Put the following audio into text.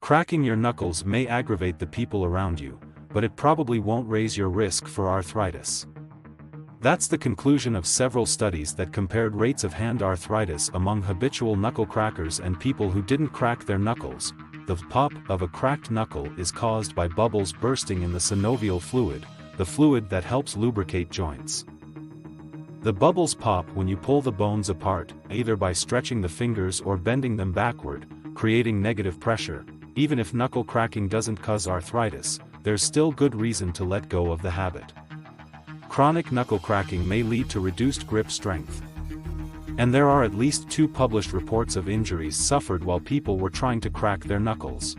Cracking your knuckles may aggravate the people around you, but it probably won't raise your risk for arthritis. That's the conclusion of several studies that compared rates of hand arthritis among habitual knuckle crackers and people who didn't crack their knuckles. The pop of a cracked knuckle is caused by bubbles bursting in the synovial fluid, the fluid that helps lubricate joints. The bubbles pop when you pull the bones apart, either by stretching the fingers or bending them backward, creating negative pressure. Even if knuckle cracking doesn't cause arthritis, there's still good reason to let go of the habit. Chronic knuckle cracking may lead to reduced grip strength. And there are at least 2 published reports of injuries suffered while people were trying to crack their knuckles.